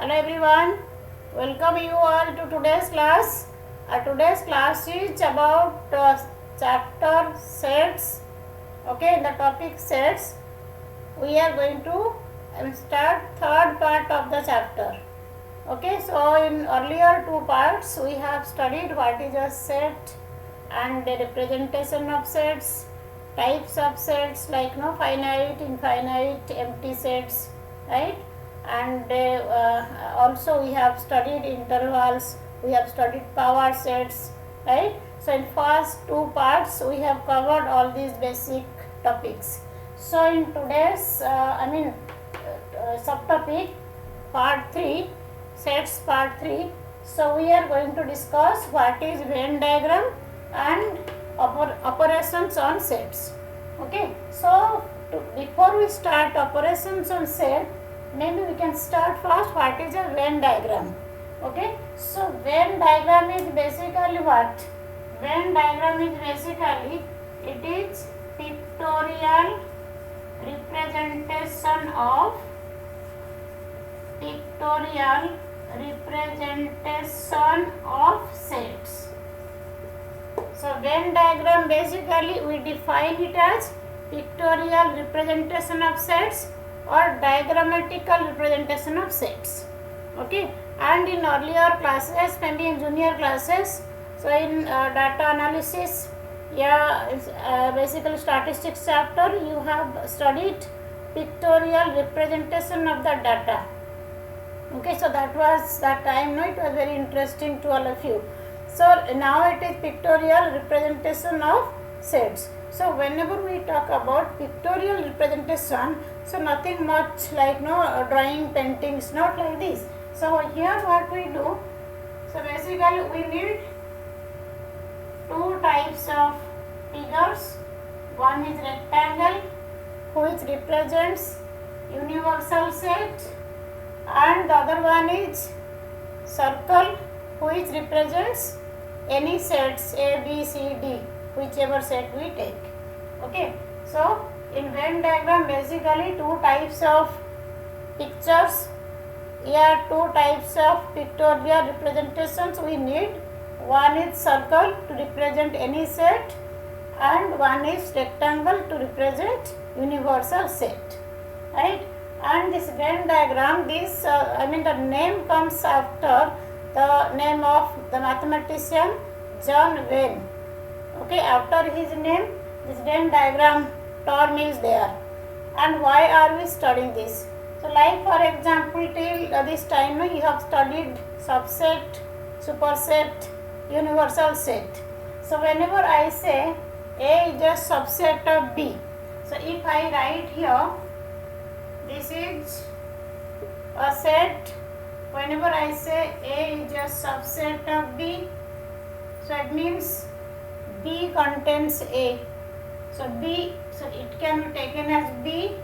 Hello everyone, welcome you all to today's class. Today's class is about chapter sets. Okay, in the topic sets, we are going to start third part of the chapter. Okay, so in earlier two parts we have studied what is a set and the representation of sets, types of sets like finite, infinite, empty sets, right? And also we have studied intervals, we have studied power sets, right? So in first two parts we have covered all these basic topics. So in today's subtopic part 3, sets part 3, so we are going to discuss what is Venn diagram and operations on sets. Okay, so before we start operations on set, maybe we can start first what is a Venn diagram. Okay, so Venn diagram is basically what? Venn diagram is basically, it is pictorial representation of sets. So Venn diagram basically we define it as pictorial representation of sets or diagrammatical representation of sets. Okay, and in earlier classes, maybe in junior classes, so in data analysis, basically statistics chapter, you have studied pictorial representation of the data. Okay, so that was that time, it was very interesting to all of you. So now it is pictorial representation of sets. So whenever we talk about pictorial representation, so nothing much like drawing, paintings, not like this. So here what we do, so basically we need two types of figures. One is rectangle, which represents universal set, and the other one is circle, which represents any sets A, B, C, D, whichever set we take. Okay, so in Venn diagram basically two types of pictures, two types of pictorial representations we need. One is circle to represent any set and one is rectangle to represent universal set, right? And this Venn diagram, the name comes after the name of the mathematician John Venn. Okay, after his name this Venn diagram term is there. And why are we studying this? So like for example, till this time you have studied subset, superset, universal set. So whenever I say A is a subset of B, so if I write here, this is a set, whenever I say A is a subset of B, so it means B contains A. So B, so it can be taken as B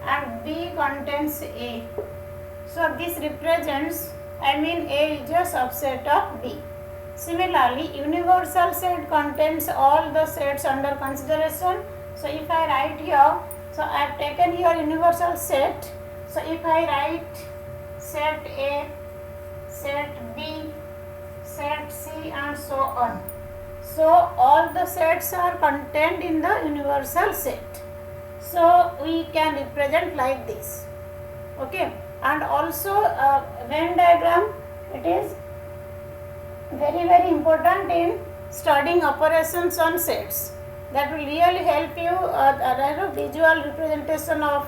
and B contains A. So this represents, A is a subset of B. Similarly, universal set contains all the sets under consideration. So if I write here, so I have taken here universal set. So if I write set A, set B, set C and so on. So all the sets are contained in the universal set. So we can represent like this. Okay, and also Venn diagram, it is very important in studying operations on sets. That will really help you visual representation of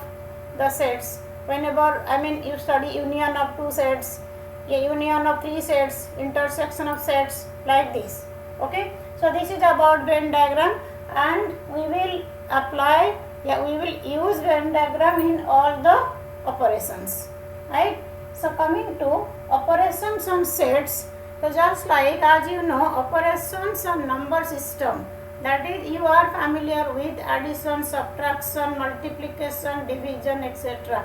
the sets. Whenever you study union of two sets, union of three sets, intersection of sets, like this. Okay, so this is about Venn diagram, and we will apply, we will use Venn diagram in all the operations, right? So coming to operations on sets, so just like as you know, operations on number system, that is you are familiar with addition, subtraction, multiplication, division, etc.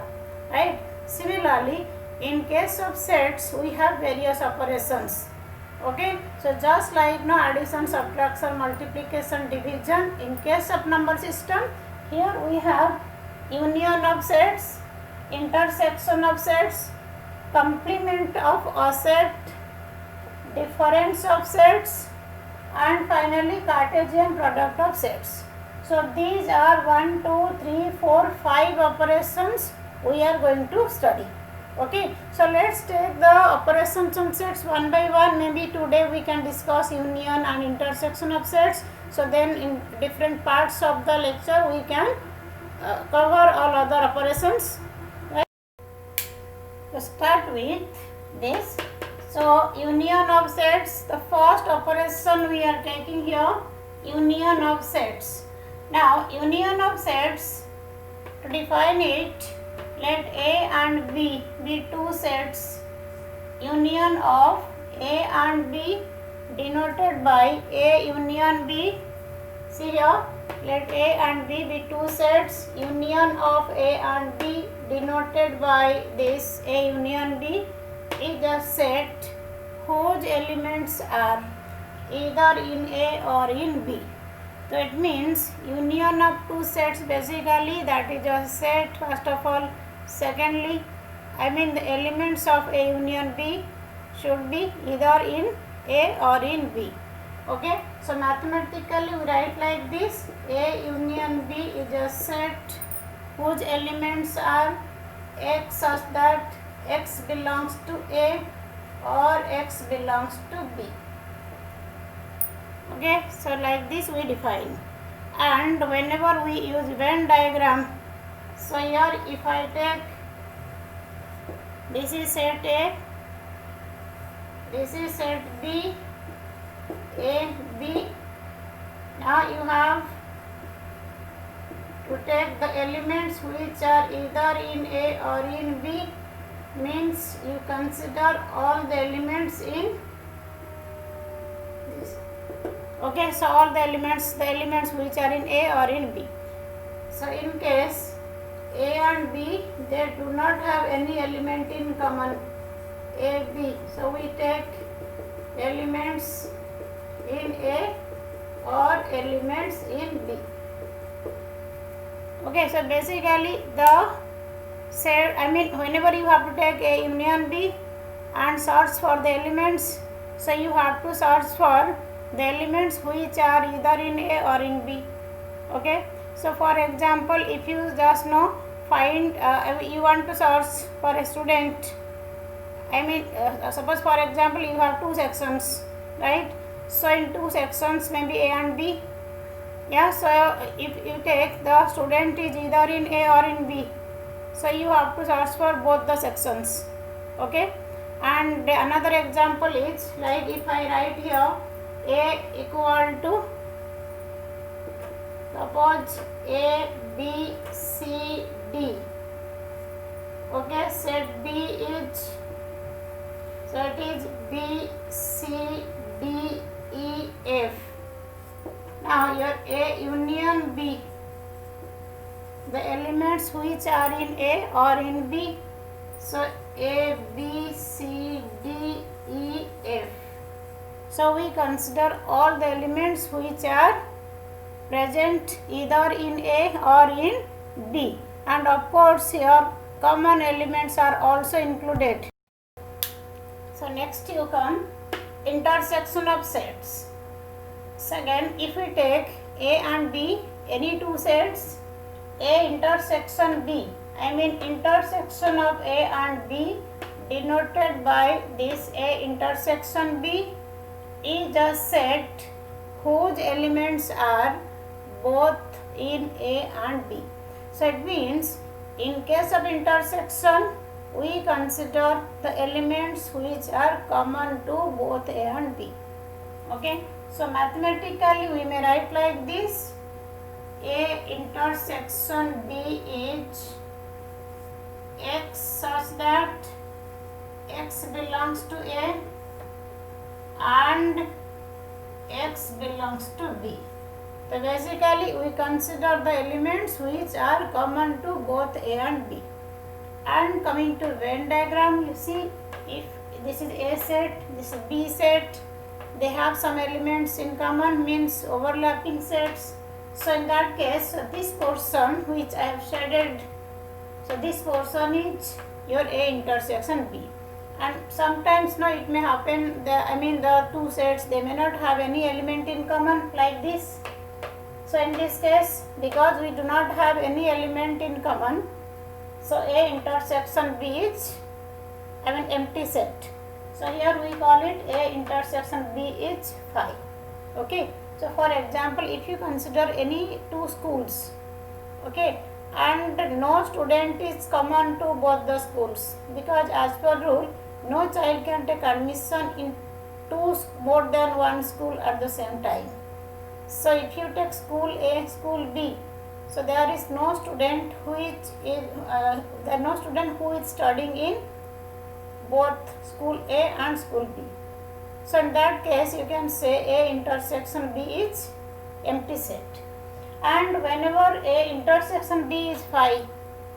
Right? Similarly, in case of sets, we have various operations. Okay, so just like addition, subtraction, multiplication, division, in case of number system, here we have union of sets, intersection of sets, complement of a set, difference of sets, and finally Cartesian product of sets. So these are 1, 2, 3, 4, 5 operations we are going to study. Okay, so let's take the operations on sets one by one. Maybe today we can discuss union and intersection of sets. So then in different parts of the lecture we can cover all other operations. Right? To start with this, so union of sets, the first operation we are taking here, union of sets. Now union of sets, to define it, let A and B be two sets. Union of A and B denoted by A union B. See here, let A and B be two sets. Union of A and B denoted by this A union B is a set whose elements are either in A or in B. So it means union of two sets, basically that is a set first of all. Secondly, the elements of A union B should be either in A or in B. Okay, so mathematically we write like this: A union B is a set whose elements are X such that X belongs to A or X belongs to B. Okay, so like this we define. And whenever we use Venn diagram, so here if I take, this is set A, this is set B, A, B. Now you have to take the elements which are either in A or in B, means you consider all the elements in this. Okay, so all the elements which are in A or in B. So in case A and B, they do not have any element in common, A, B. So we take elements in A or elements in B. Okay, so basically the set, whenever you have to take A union B and search for the elements, so you have to search for the elements which are either in A or in B. Okay, so for example, if you just know, find you want to search for a student, suppose for example you have two sections, right? So in two sections, maybe A and B. Yeah, so if you take the student is either in A or in B, so you have to search for both the sections. Okay, and another example is like if I write here A equal to, suppose A, B, C, D. Okay, set B is, set is B, C, D, E, F. Now your A union B, the elements which are in A or in B, so A, B, C, D, E, F. So we consider all the elements which are present either in A or in B, and of course here common elements are also included. So next you come intersection of sets. So again, if we take A and B, any two sets, A intersection B, intersection of A and B denoted by this A intersection B is a set whose elements are both in A and B. So it means in case of intersection, we consider the elements which are common to both A and B. Okay, so mathematically we may write like this: A intersection B is X such that X belongs to A and X belongs to B. So basically we consider the elements which are common to both A and B. And coming to Venn diagram, you see, if this is A set, this is B set, they have some elements in common, means overlapping sets. So in that case, this portion which I have shaded, so this portion is your A intersection B. and sometimes no, it may happen the two sets, they may not have any element in common like this. So in this case, because we do not have any element in common, so A intersection B is empty set. So here we call it A intersection B is phi. Okay. So for example, if you consider any two schools, okay, and no student is common to both the schools, because as per rule, no child can take admission in more than one school at the same time. So if you take school A, school B, so there is no student who is studying in both school A and school B. So in that case, you can say A intersection B is empty set. And whenever A intersection B is phi,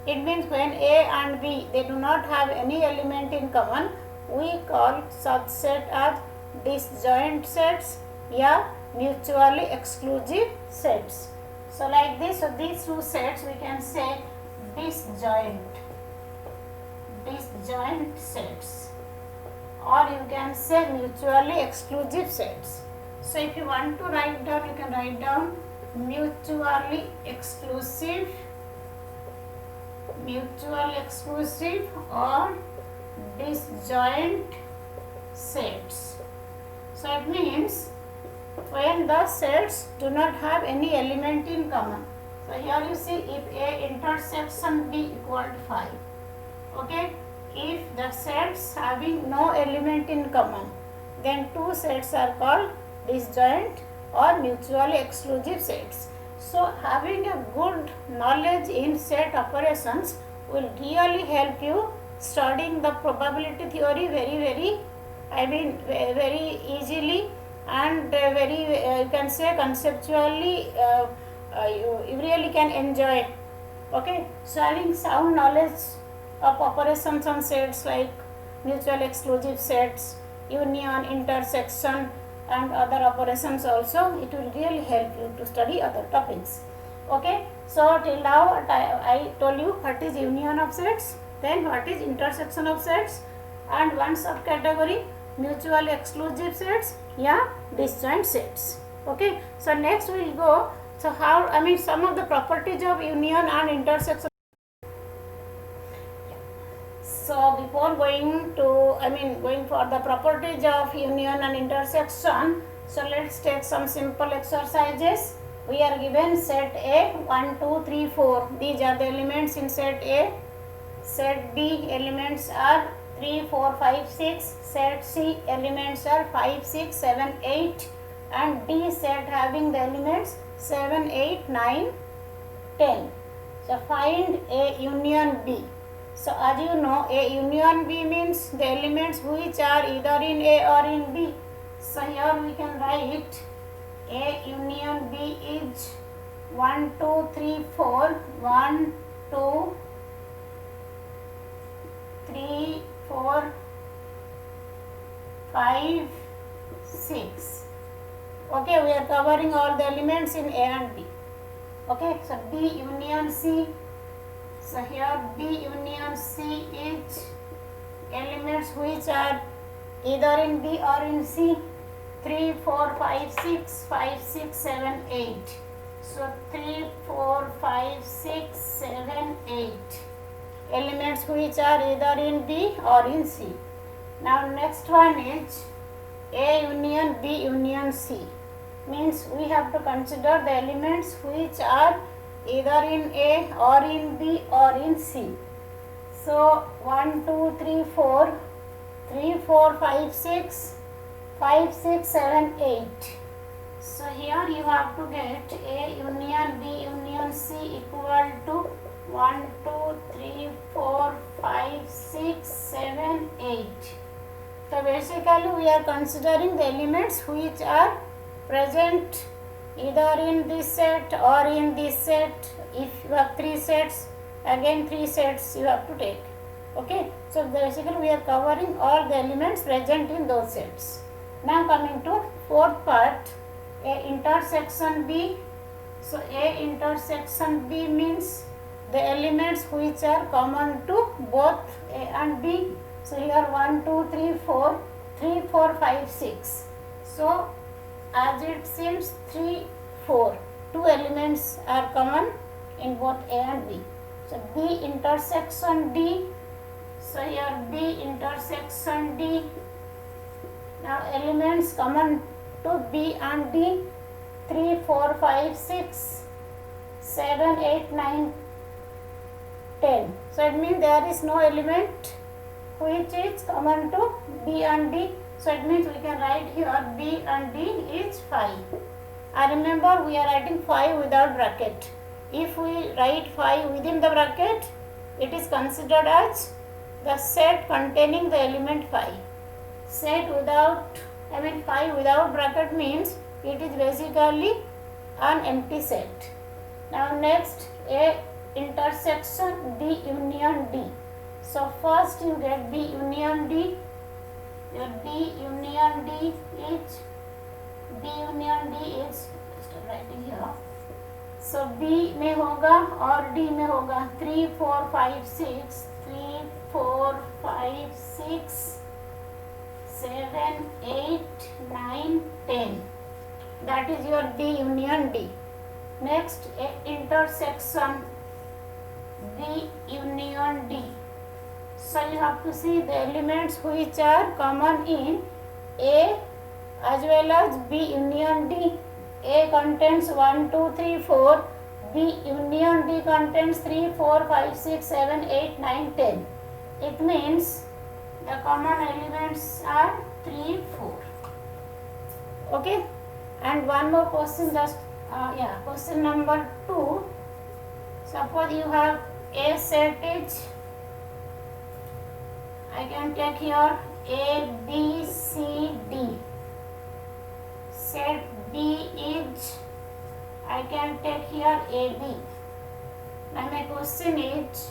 it means when A and B, they do not have any element in common, we call such set as disjoint sets or mutually exclusive sets. So like this, so these two sets we can say disjoint sets, or you can say mutually exclusive sets. So if you want to write down, you can write down mutually exclusive or disjoint sets. So it means when the sets do not have any element in common. So here you see, if A intersection B equal to phi, okay, if the sets having no element in common, then two sets are called disjoint or mutually exclusive sets. So having a good knowledge in set operations will really help you studying the probability theory very easily, and you can say conceptually you really can enjoy. Okay, so having sound knowledge of operations on sets like mutually exclusive sets, union, intersection, and other operations also, it will really help you to study other topics. Okay, so till now I told you what is union of sets, then what is intersection of sets, and one subcategory mutually exclusive sets, disjoint sets. Okay, so next we will go, so how, some of the properties of union and intersection. So before going for the properties of union and intersection, so let's take some simple exercises. We are given set A 1, 2, 3, 4. These are the elements in set A. Set B elements are 3, 4, 5, 6. Set C elements are 5, 6, 7, 8. And D set having the elements 7, 8, 9, 10. So find A union B. So as you know, A union B means the elements which are either in A or in B. So here we can write A union B is 1, 2, 3, 4. 1, 2, 3, 4, 5, 6. Okay, we are covering all the elements in A and B. Okay, so B union C. So here B union C is elements which are either in B or in C. 3, 4, 5, 6, 5, 6, 7, 8. So 3, 4, 5, 6, 7, 8. Elements which are either in B or in C. Now next one is A union B union C. Means we have to consider the elements which are either in A or in B or in C. So 1, 2, 3, 4, 3, 4, 5, 6, 5, 6, 7, 8. So here you have to get A union B union C equal to 1, 2, 3, 4, 5, 6, 7, 8. So basically we are considering the elements which are present either in this set or in this set. If you have 3 sets, again 3 sets you have to take. Okay, so basically we are covering all the elements present in those sets. Now coming to fourth part, A intersection B. So A intersection B means the elements which are common to both A and B. So here 1, 2, 3, 4, 3, 4, 5, 6. So as it seems 3, 4, two elements are common in both A and B. So B intersection D. So here B intersection D. Now elements common to B and D 3, 4, 5, 6, 7, 8, 9, 10. So it means there is no element which is common to B and D. So it means we can write here B and D is 5. I remember we are writing 5 without bracket. If we write 5 within the bracket, it is considered as the set containing the element 5. Set without, 5 without bracket means it is basically an empty set. Now next, A intersection B union D. So first you get B union D. Your B union D is, just writing here. So B में होगा और D में होगा 3, 4, 5, 6, 3, 4, 5, 6, 7, 8, 9, 10. That is your B union D. Next, A intersection B union D. So you have to see the elements which are common in A as well as B union D. A contains 1, 2, 3, 4. B union D contains 3, 4, 5, 6, 7, 8, 9, 10. It means the common elements are 3, 4. Okay. And one more question, just question number 2. Suppose you have A set is, I can take here A, B, C, D. Set B is, I can take here A, B. Now my question is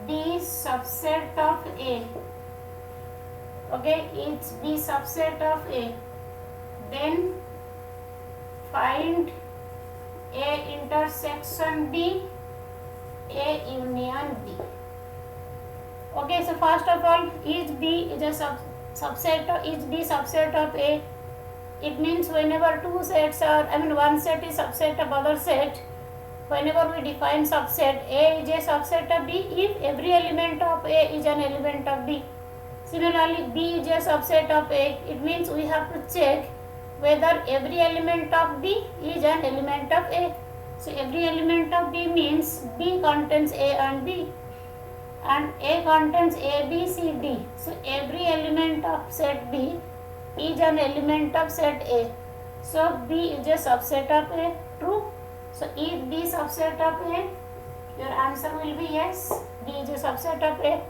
B subset of A? Okay, it's B subset of A. Then find A intersection B, A union B. Okay, so first of all, is B is a subset of, is B subset of A? It means whenever two sets are, one set is subset of other set, whenever we define subset, A is a subset of B if every element of A is an element of B. Similarly, B is a subset of A. It means we have to check whether every element of B is an element of A. So every element of B means B contains A and B, and A contains A, B, C, D. So every element of set B is an element of set A. So B is a subset of A. True. So if B subset of A, your answer will be yes. B is a subset of A.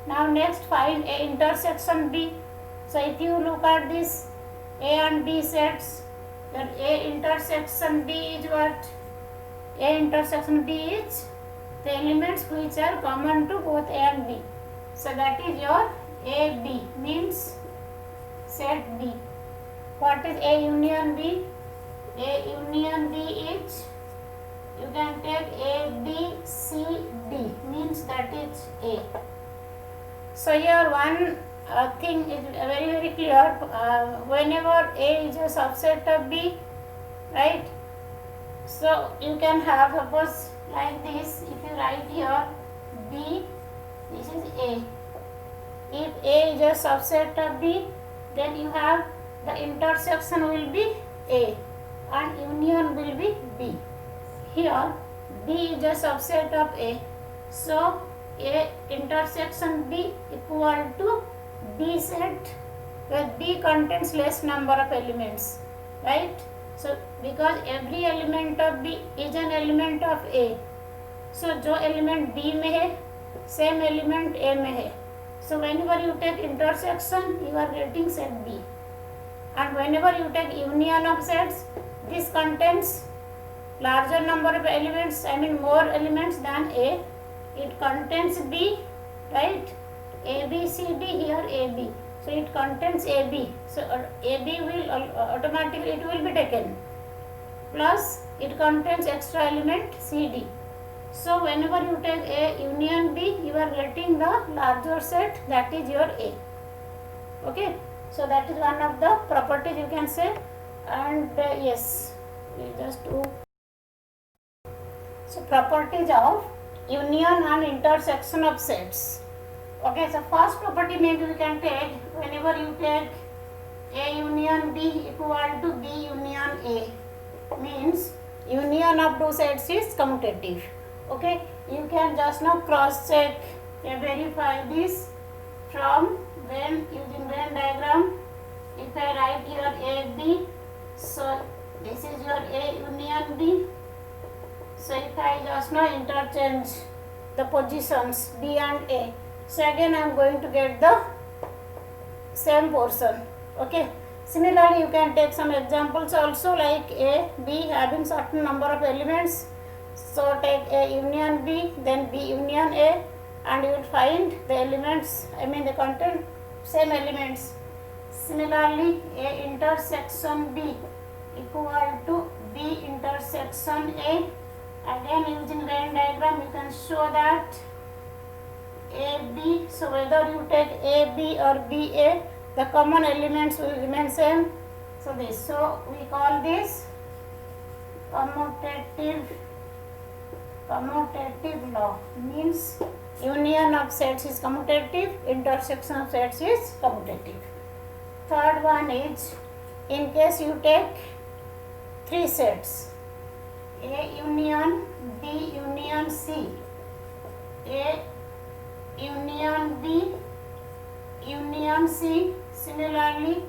Now next, find A intersection B. So if you look at this A and B sets, then A intersection B is what? A intersection B is the elements which are common to both A and B. So that is your AB, means set B. What is A union B? A union B is, you can take A, B, C, D, means that is A. So here one thing is very clear, whenever A is a subset of B, right? So you can have, suppose like this, if you write here B, this is A. If A is a subset of B, then you have the intersection will be A and union will be B. Here B is a subset of A, so A intersection B equal to B set, where B contains less number of elements, right? So because every element of B is an element of A, so जो element B में है same element A में है. So whenever you take intersection, you are getting set B, and whenever you take union of sets, this contains larger number of elements, more elements than A. It contains B, right? A, B, C, D, here A, B. So it contains A, B. So A, B will automatically, it will be taken. Plus it contains extra element C, D. So whenever you take A union B, you are getting the larger set, that is your A. Okay, so that is one of the properties you can say. And yes, we just do. So properties of union and intersection of sets. Okay, so first property maybe we can take whenever you take A union B equal to B union A, means union of two sets is commutative. Okay, you can just now cross check and verify this from when using Venn diagram. If I write here A B, so this is your A union B. So if I just now interchange the positions B and A, so again I am going to get the same portion. Okay, similarly you can take some examples also, like A B having certain number of elements. So take A union B, then B union A, and you will find the elements, I mean the content, same elements. Similarly A intersection B equal to B intersection A. Again using Venn diagram you can show that AB, so whether you take AB or BA, the common elements will remain same. So this, so we call this commutative law, means union of sets is commutative, intersection of sets is commutative. Third one is, in case you take three sets, A union B union C, A union B union C, similarly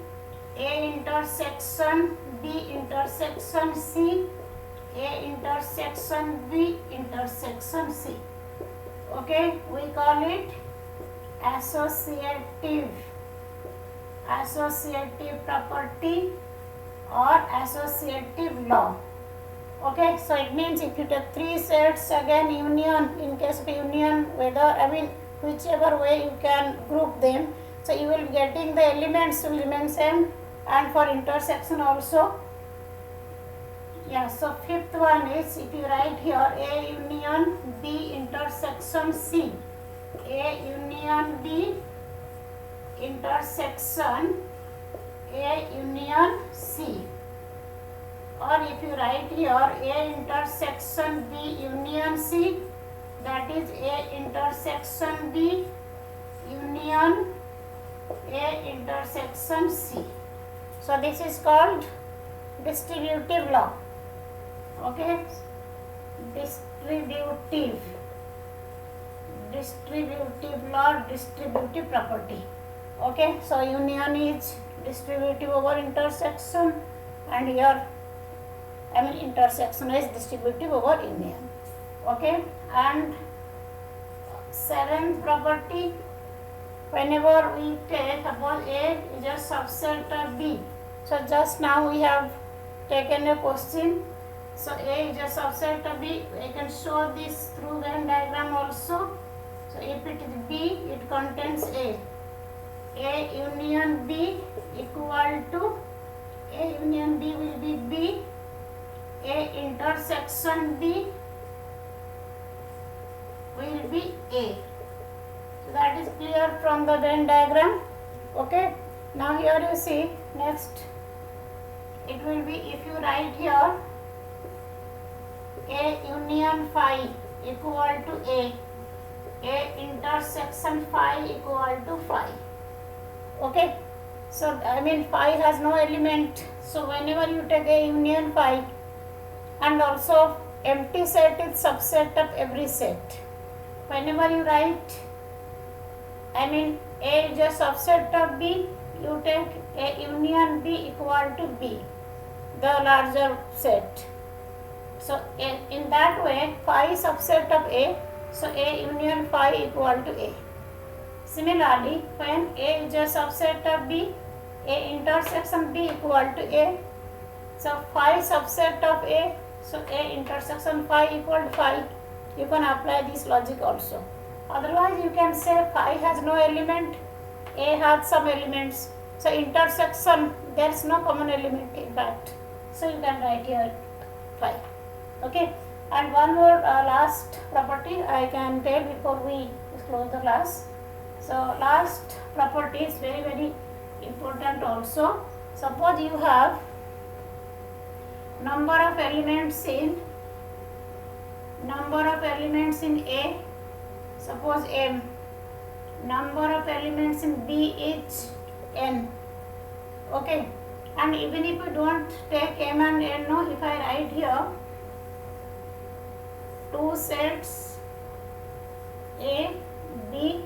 A intersection B intersection C, A intersection B intersection C. Okay, we call it associative property or associative law. Okay, so it means if you take three sets, again union, in case of union, whether, I mean whichever way you can group them, so you will be getting the elements will remain same, and for intersection also. Yeah, so fifth one is, if you write here A union B intersection C, A union B intersection A union C, or if you write here A intersection B union C, that is A intersection B union A intersection C. So this is called distributive law. Okay, distributive law, distributive property. Okay, so union is distributive over intersection, and here, I mean intersection is distributive over union. Okay, and seventh property, whenever we take, suppose A is a subset of B. So just now we have taken a question. So A is a subset of B. I can show this through Venn diagram also. So if it is B, it contains A. A union B equal to, A union B will be B. A intersection B will be A. So that is clear from the Venn diagram. Okay. Now here you see, next it will be, if you write here A union phi equal to A intersection phi equal to phi. Okay, so I mean phi has no element, so whenever you take A union phi, and also empty set is subset of every set, whenever you write, I mean A is a subset of B, you take A union B equal to B, the larger set. So in that way phi subset of A, so A union phi equal to A. Similarly, when A is a subset of B, A intersection B equal to A, so phi subset of A, so A intersection phi equal to phi. You can apply this logic also. Otherwise you can say phi has no element, A has some elements, so intersection there is no common element in fact, so you can write here phi. Okay, And one more last property I can tell before we close the class. So last property is very important also. Suppose you have number of elements in A, suppose M, number of elements in B is N, okay, and even if you don't take M and N, no, if I write here two sets A, B,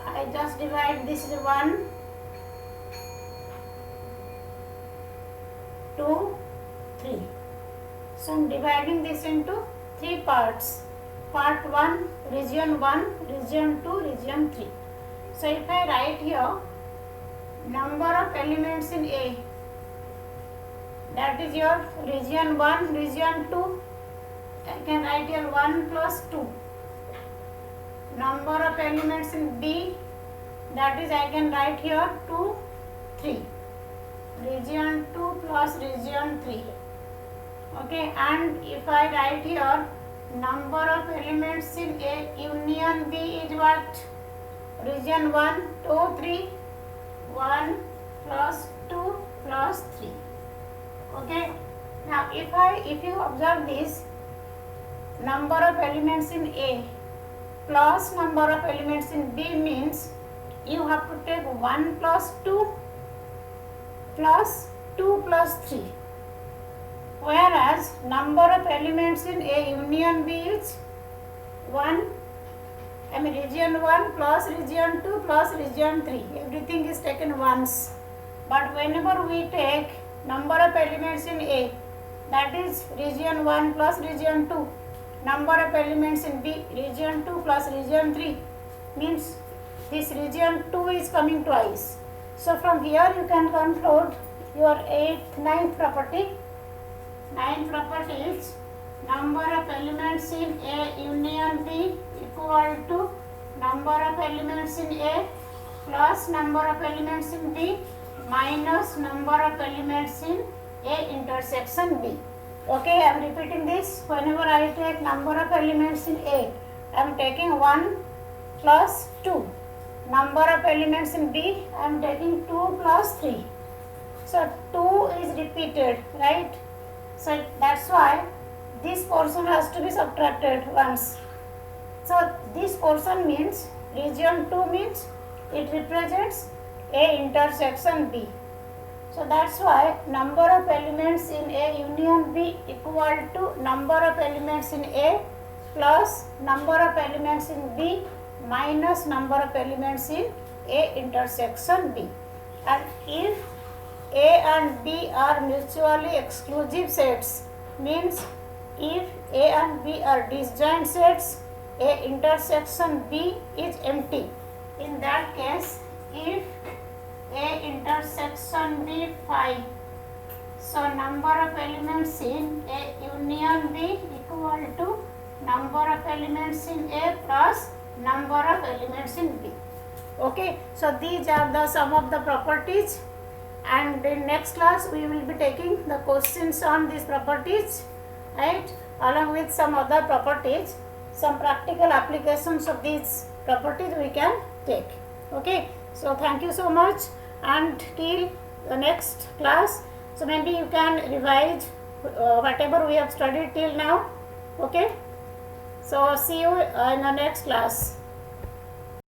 I just divide this 1, 2, 3. So I am dividing this into 3 parts. Part 1, region 1, region 2, region 3. So if I write here number of elements in A, that is your region 1, region 2, I can write here 1 plus 2. Number of elements in B, that is I can write here 2, 3. Region 2 plus region 3. Okay, and if I write here number of elements in A union B is what? Region 1, 2, 3. 1 plus 2 plus 3. Okay. Now if you observe this, number of elements in A plus number of elements in B means you have to take 1 plus 2 plus 2 plus 3. Whereas number of elements in A union B is 1, region 1 plus region 2 plus region 3. Everything is taken once. But whenever we take number of elements in A, that is region 1 plus region 2, number of elements in B, region 2 plus region 3, means this region 2 is coming twice. So from here you can conclude your 9th property. 9th property is number of elements in A union B equal to number of elements in A plus number of elements in B minus number of elements in A intersection B. Okay, I am repeating this. Whenever I take number of elements in A, I am taking 1 plus 2. Number of elements in B, I am taking 2 plus 3. So 2 is repeated, right? So that's why this portion has to be subtracted once. So this portion means region 2 means it represents A intersection B. So that's why number of elements in A union B equal to number of elements in A plus number of elements in B minus number of elements in A intersection B. And if A and B are mutually exclusive sets, means if A and B are disjoint sets, A intersection B is empty. In that case, if A intersection B 5, so number of elements in A union B equal to number of elements in A plus number of elements in B. Okay, so these are the some of the properties, and in next class we will be taking the questions on these properties, right, along with some other properties. Some practical applications of these properties we can take. Okay, so thank you so much, and till the next class, so maybe you can revise whatever we have studied till now. Okay, so see you in the next class.